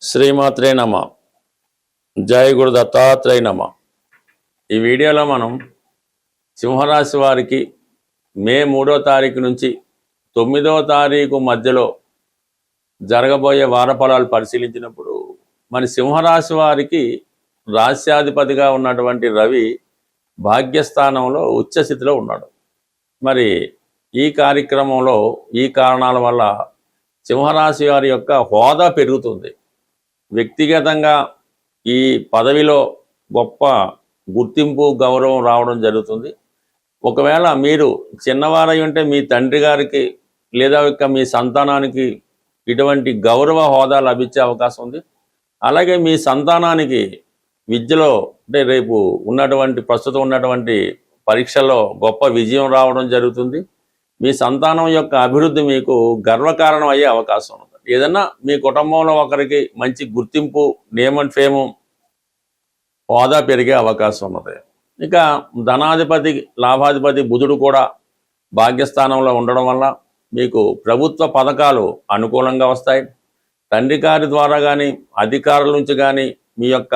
శ్రీమాత్రే నమ. జయ గురు దత్తాత్రేయ నమ. ఈ వీడియోలో మనం సింహరాశి వారికి మే 3వ తారీఖు నుంచి 9వ తారీఖు మధ్యలో జరగబోయే వారఫలాలు పరిశీలించినప్పుడు మన సింహరాశి వారికి రాశ్యాధిపతిగా ఉన్నటువంటి రవి భాగ్యస్థానంలో ఉచ్చస్థితిలో ఉన్నాడు. మరి ఈ కార్యక్రమంలో ఈ కారణాల వల్ల సింహరాశి వారి యొక్క హోదా పెరుగుతుంది. వ్యక్తిగతంగా ఈ పదవిలో గొప్ప గుర్తింపు గౌరవం రావడం జరుగుతుంది. ఒకవేళ మీరు చిన్నవారై ఉంటే మీ తండ్రి గారికి లేదా మీ సంతానానికి ఇటువంటి గౌరవ హోదా లభించే అవకాశం ఉంది. అలాగే మీ సంతానానికి విద్యలో అంటే రేపు ప్రస్తుతం ఉన్నటువంటి పరీక్షల్లో గొప్ప విజయం రావడం జరుగుతుంది. మీ సంతానం యొక్క అభివృద్ధి మీకు గర్వకారణం అయ్యే అవకాశం ఉంది. ఏదన్నా మీ కుటుంబంలో ఒకరికి మంచి గుర్తింపు, నేమ్ అండ్ ఫేము, హోదా పెరిగే అవకాశం ఉన్నది. ఇక ధనాధిపతి, లాభాధిపతి బుధుడు కూడా భాగ్యస్థానంలో ఉండడం వల్ల మీకు ప్రభుత్వ పథకాలు అనుకూలంగా వస్తాయి. తండ్రి గారి ద్వారా కానీ అధికారుల నుంచి కానీ మీ యొక్క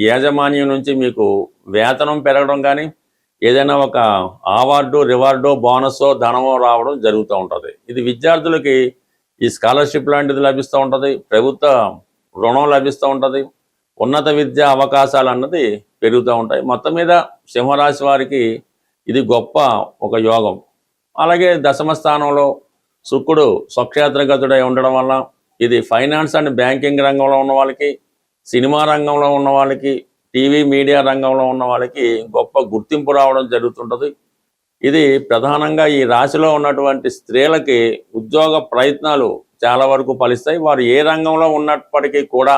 యాజమాన్యం నుంచి మీకు వేతనం పెరగడం కానీ ఏదైనా ఒక అవార్డు, రివార్డో, బోనసో, ధనమో రావడం జరుగుతూ ఉంటుంది. ఇది విద్యార్థులకి ఈ స్కాలర్షిప్ లాంటిది లభిస్తూ ఉంటుంది. ప్రభుత్వ రుణం లభిస్తూ ఉంటుంది. ఉన్నత విద్యా అవకాశాలు అన్నది పెరుగుతూ ఉంటాయి. మొత్తం మీద సింహరాశి వారికి ఇది గొప్ప ఒక యోగం. అలాగే దశమ స్థానంలో శుక్రుడు స్వక్షేత్రగతుడై ఉండడం వల్ల ఇది ఫైనాన్స్ అండ్ బ్యాంకింగ్ రంగంలో ఉన్న వాళ్ళకి, సినిమా రంగంలో ఉన్న వాళ్ళకి, టీవీ మీడియా రంగంలో ఉన్న వాళ్ళకి గొప్ప గుర్తింపు రావడం జరుగుతుంటుంది. ఇది ప్రధానంగా ఈ రాశిలో ఉన్నటువంటి స్త్రీలకి ఉద్యోగ ప్రయత్నాలు చాలా వరకు ఫలిస్తాయి. వారు ఏ రంగంలో ఉన్నప్పటికీ కూడా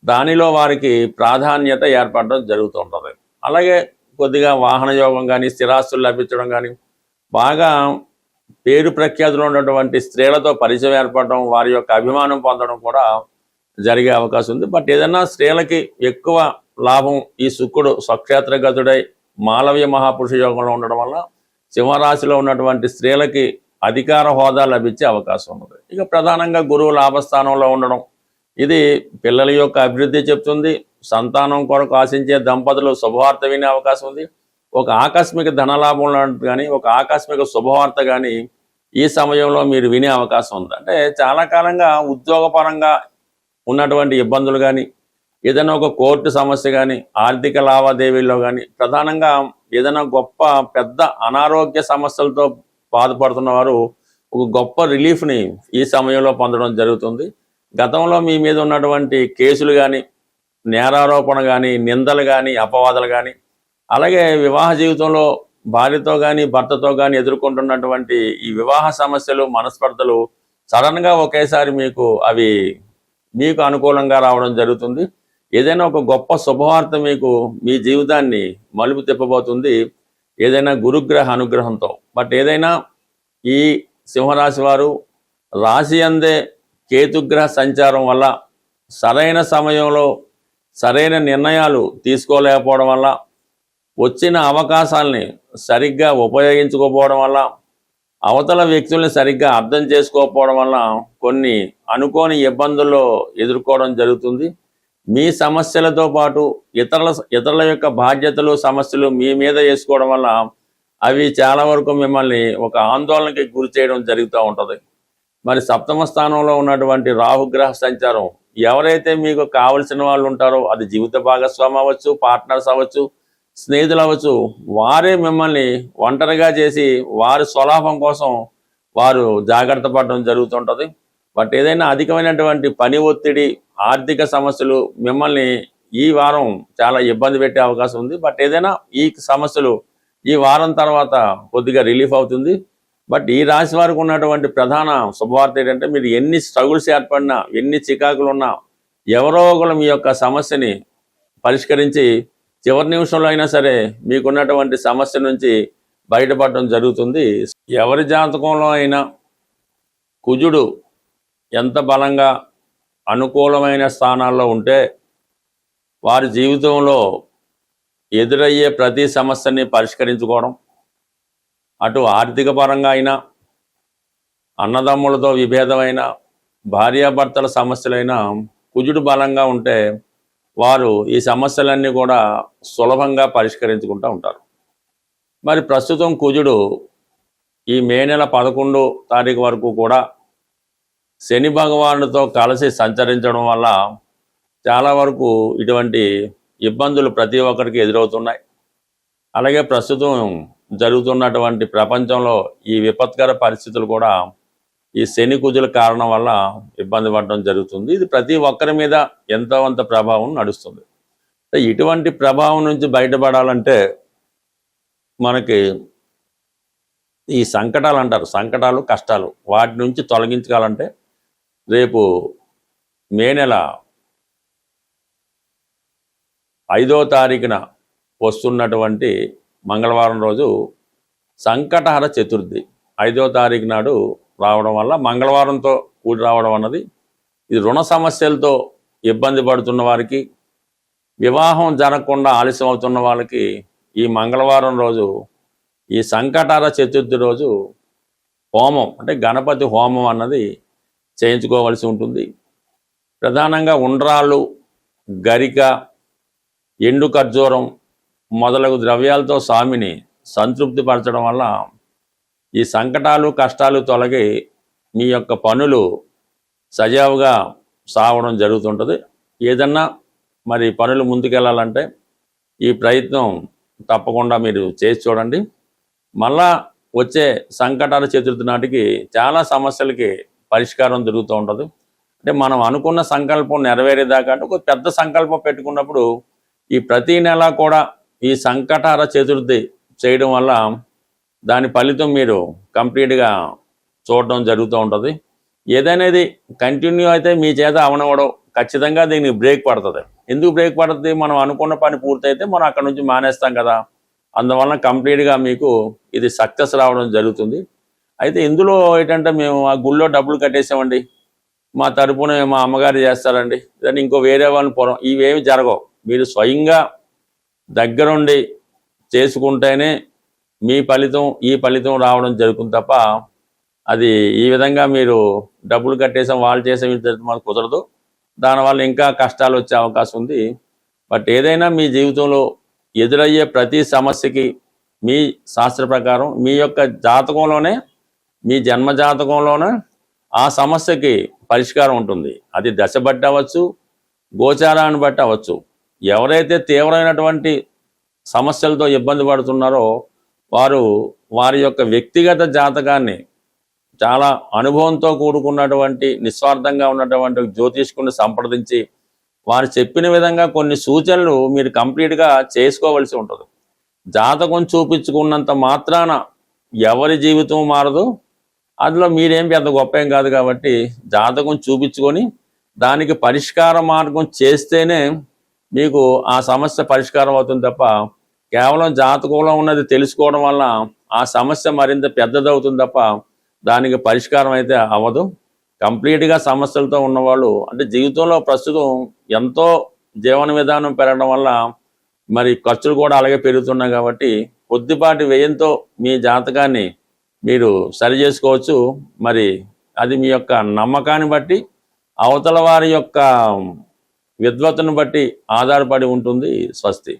దానిలో వారికి ప్రాధాన్యత ఏర్పడడం జరుగుతుంటుంది. అలాగే కొద్దిగా వాహన యోగం కానీ, స్థిరాస్తులు లభించడం కానీ, బాగా పేరు ప్రఖ్యాతులు ఉన్నటువంటి స్త్రీలతో పరిచయం ఏర్పడడం, వారి యొక్క అభిమానం పొందడం కూడా జరిగే అవకాశం ఉంది. బట్ ఏదన్నా స్త్రీలకి ఎక్కువ లాభం ఈ శుక్రుడు స్వక్షేత్రగతుడై మాలవ్య మహాపురుష యోగంలో ఉండడం వల్ల సింహరాశిలో ఉన్నటువంటి స్త్రీలకి అధికార హోదా లభించే అవకాశం ఉన్నది. ఇక ప్రధానంగా గురువు లాభస్థానంలో ఉండడం ఇది పిల్లల యొక్క అభివృద్ధి చెప్తుంది. సంతానం కొరకు ఆశించే దంపతులు శుభవార్త వినే అవకాశం ఉంది. ఒక ఆకస్మిక ధనలాభం లాంటి కానీ, ఒక ఆకస్మిక శుభవార్త కానీ ఈ సమయంలో మీరు వినే అవకాశం ఉంది. అంటే చాలా కాలంగా ఉద్యోగపరంగా ఉన్నటువంటి ఇబ్బందులు కానీ, ఏదైనా ఒక కోర్టు సమస్య కానీ, ఆర్థిక లావాదేవీల్లో కానీ, ప్రధానంగా ఏదైనా గొప్ప పెద్ద అనారోగ్య సమస్యలతో బాధపడుతున్న వారు ఒక గొప్ప రిలీఫ్ని ఈ సమయంలో పొందడం జరుగుతుంది. గతంలో మీ మీద ఉన్నటువంటి కేసులు కానీ, నేరారోపణ కానీ, నిందలు కానీ, అపవాదాలు కానీ, అలాగే వివాహ జీవితంలో భార్యతో కానీ భర్తతో కానీ ఎదుర్కొంటున్నటువంటి ఈ వివాహ సమస్యలు, మనస్పర్ధలు సడన్గా ఒకేసారి మీకు అనుకూలంగా రావడం జరుగుతుంది. ఏదైనా ఒక గొప్ప శుభవార్త మీకు మీ జీవితాన్ని మలుపు తిప్పబోతుంది, ఏదైనా గురుగ్రహ అనుగ్రహంతో. బట్ ఏదైనా ఈ సింహరాశి వారు రాశి అందే కేతుగ్రహ సంచారం వల్ల సరైన సమయంలో సరైన నిర్ణయాలు తీసుకోలేకపోవడం వల్ల, వచ్చిన అవకాశాలని సరిగ్గా ఉపయోగించుకోకపోవడం వల్ల, అవతల వ్యక్తుల్ని సరిగ్గా అర్థం చేసుకోకపోవడం వల్ల కొన్ని అనుకోని ఇబ్బందుల్లో ఎదుర్కోవడం జరుగుతుంది. మీ సమస్యలతో పాటు ఇతరుల యొక్క బాధ్యతలు, సమస్యలు మీ మీద వేసుకోవడం వల్ల అవి చాలా వరకు మిమ్మల్ని ఒక ఆందోళనకి గురి చేయడం జరుగుతూ ఉంటుంది. మరి సప్తమ స్థానంలో ఉన్నటువంటి రాహుగ్రహ సంచారం ఎవరైతే మీకు కావలసిన వాళ్ళు ఉంటారో, అది జీవిత భాగస్వామి అవ్వచ్చు, పార్ట్నర్స్ అవ్వచ్చు, స్నేహితులు అవ్వచ్చు, వారే మిమ్మల్ని ఒంటరిగా చేసి వారి స్వలాభం కోసం వారు జాగ్రత్త పడడం జరుగుతుంటుంది. బట్ ఏదైనా అధికమైనటువంటి పని ఒత్తిడి, ఆర్థిక సమస్యలు మిమ్మల్ని ఈ వారం చాలా ఇబ్బంది పెట్టే అవకాశం ఉంది. బట్ ఏదైనా ఈ సమస్యలు ఈ వారం తర్వాత కొద్దిగా రిలీఫ్ అవుతుంది. బట్ ఈ రాశి వారికి ఉన్నటువంటి ప్రధాన శుభవార్త ఏంటంటే, మీరు ఎన్ని స్ట్రగుల్స్ ఏర్పడినా, ఎన్ని చికాకులు ఉన్నా, ఎవరో ఒకరు మీ యొక్క సమస్యని పరిష్కరించి చివరి నిమిషంలో అయినా సరే మీకున్నటువంటి సమస్య నుంచి బయటపడడం జరుగుతుంది. ఎవరి జాతకంలో అయినా కుజుడు ఎంత బలంగా అనుకూలమైన స్థానాల్లో ఉంటే వారి జీవితంలో ఎదురయ్యే ప్రతి సమస్యని పరిష్కరించుకోవడం, అటు ఆర్థిక పరంగా అయినా, అన్నదమ్ములతో విభేదమైన, భార్యాభర్తల సమస్యలైనా కుజుడు బలంగా ఉంటే వారు ఈ సమస్యలన్నీ కూడా సులభంగా పరిష్కరించుకుంటూ ఉంటారు. మరి ప్రస్తుతం కుజుడు ఈ మే నెల 11వ తారీఖు వరకు కూడా శని భగవానుడితో కలిసి సంచరించడం వల్ల చాలా వరకు ఇటువంటి ఇబ్బందులు ప్రతి ఒక్కరికి ఎదురవుతున్నాయి. అలాగే ప్రస్తుతం జరుగుతున్నటువంటి ప్రపంచంలో ఈ విపత్కర పరిస్థితులు కూడా ఈ శని కుజుల కారణం వల్ల ఇబ్బంది పడడం జరుగుతుంది. ఇది ప్రతి ఒక్కరి మీద ఎంతో కొంత ప్రభావం నడుస్తుంది. ఇటువంటి ప్రభావం నుంచి బయటపడాలంటే మనకి ఈ సంకటాలు అంటారు, సంకటాలు కష్టాలు, వాటి నుంచి తొలగించాలంటే రేపు మే నెల 5వ తారీఖున వస్తున్నటువంటి మంగళవారం రోజు సంకటహర చతుర్థి 5వ తారీఖు నాడు రావడం వల్ల మంగళవారంతో కూడి రావడం అన్నది ఇది రుణ సమస్యలతో ఇబ్బంది పడుతున్న వారికి, వివాహం జరగకుండా ఆలస్యం అవుతున్న వాళ్ళకి ఈ మంగళవారం రోజు ఈ సంకటహర చతుర్థి రోజు హోమం అంటే గణపతి హోమం అన్నది చేయించుకోవాల్సి ఉంటుంది. ప్రధానంగా ఉండ్రాళ్ళు, గరిక, ఎండు ఖర్జూరం మొదలగు ద్రవ్యాలతో స్వామిని సంతృప్తి పరచడం వల్ల ఈ సంకటాలు కష్టాలు తొలగి మీ యొక్క పనులు సజావుగా సాగడం జరుగుతుంటుంది. ఏదన్నా మరి పనులు ముందుకెళ్ళాలంటే ఈ ప్రయత్నం తప్పకుండా మీరు చేసి చూడండి. మళ్ళా వచ్చే సంకటాల చతుర్థి నాటికి చాలా సమస్యలకి పరిష్కారం జరుగుతూ ఉంటుంది. అంటే మనం అనుకున్న సంకల్పం నెరవేరేదాకా అంటే ఒక పెద్ద సంకల్పం పెట్టుకున్నప్పుడు ఈ ప్రతి నెల కూడా ఈ సంకటాల చతుర్థి చేయడం వల్ల దాని ఫలితం మీరు కంప్లీట్గా చూడడం జరుగుతూ ఉంటుంది. ఏదైనాది కంటిన్యూ అయితే మీ చేత అవనవడం ఖచ్చితంగా దీనికి బ్రేక్ పడుతుంది. ఎందుకు బ్రేక్ పడుతుంది? మనం అనుకున్న పని పూర్తయితే మనం అక్కడ నుంచి మానేస్తాం కదా, అందువలన కంప్లీట్గా మీకు ఇది సక్సెస్ రావడం జరుగుతుంది. అయితే ఇందులో ఏంటంటే మేము ఆ గుళ్ళో డబ్బులు కట్టేసామండి, మా తరపున మా అమ్మగారు చేస్తారండి, దాన్ని ఇంకో వేరే వాళ్ళని పొరం, ఇవేమి జరగవు. మీరు స్వయంగా దగ్గరుండి చేసుకుంటేనే మీ ఫలితం ఈ ఫలితం రావడం జరుగుతుంది తప్ప అది ఈ విధంగా మీరు డబ్బులు కట్టేసాం వాళ్ళు చేసాం మనకు కుదరదు. దానివల్ల ఇంకా కష్టాలు వచ్చే అవకాశం ఉంది. బట్ ఏదైనా మీ జీవితంలో ఎదురయ్యే ప్రతి సమస్యకి మీ శాస్త్ర ప్రకారం మీ యొక్క జాతకంలోనే, మీ జన్మ జాతకంలోనే ఆ సమస్యకి పరిష్కారం ఉంటుంది. అది దశ బట్టి అవ్వచ్చు, గోచారాన్ని బట్టి అవ్వచ్చు. ఎవరైతే తీవ్రమైనటువంటి సమస్యలతో ఇబ్బంది పడుతున్నారో వారు వారి యొక్క వ్యక్తిగత జాతకాన్ని చాలా అనుభవంతో కూడుకున్నటువంటి నిస్వార్థంగా ఉన్నటువంటి జ్యోతిష్కుని సంప్రదించి వారు చెప్పిన విధంగా కొన్ని సూచనలు మీరు కంప్లీట్గా చేసుకోవలసి ఉంటుంది. జాతకం చూపించుకున్నంత మాత్రాన ఎవరి జీవితం మారదు, అందులో మీరేం పెద్ద గొప్ప ఏం కాదు. కాబట్టి జాతకం చూపించుకొని దానికి పరిష్కార మార్గం చేస్తేనే మీకు ఆ సమస్య పరిష్కారం అవుతుంది తప్ప కేవలం జాతకంలో ఉన్నది తెలుసుకోవడం వల్ల ఆ సమస్య మరింత పెద్దదవుతుంది తప్ప దానికి పరిష్కారం అయితే అవ్వదు. కంప్లీట్గా సమస్యలతో ఉన్నవాళ్ళు అంటే జీవితంలో ప్రస్తుతం ఎంతో జీవన విధానం పెరగడం వల్ల మరి ఖర్చులు కూడా అలాగే పెరుగుతున్నాయి. కాబట్టి కొద్దిపాటి వ్యయంతో మీ జాతకాన్ని మీరు సరి చేసుకోవచ్చు. మరి అది మీ యొక్క నమ్మకాన్ని బట్టి, అవతల వారి యొక్క విద్వత్తును బట్టి ఆధారపడి ఉంటుంది. స్వస్తి.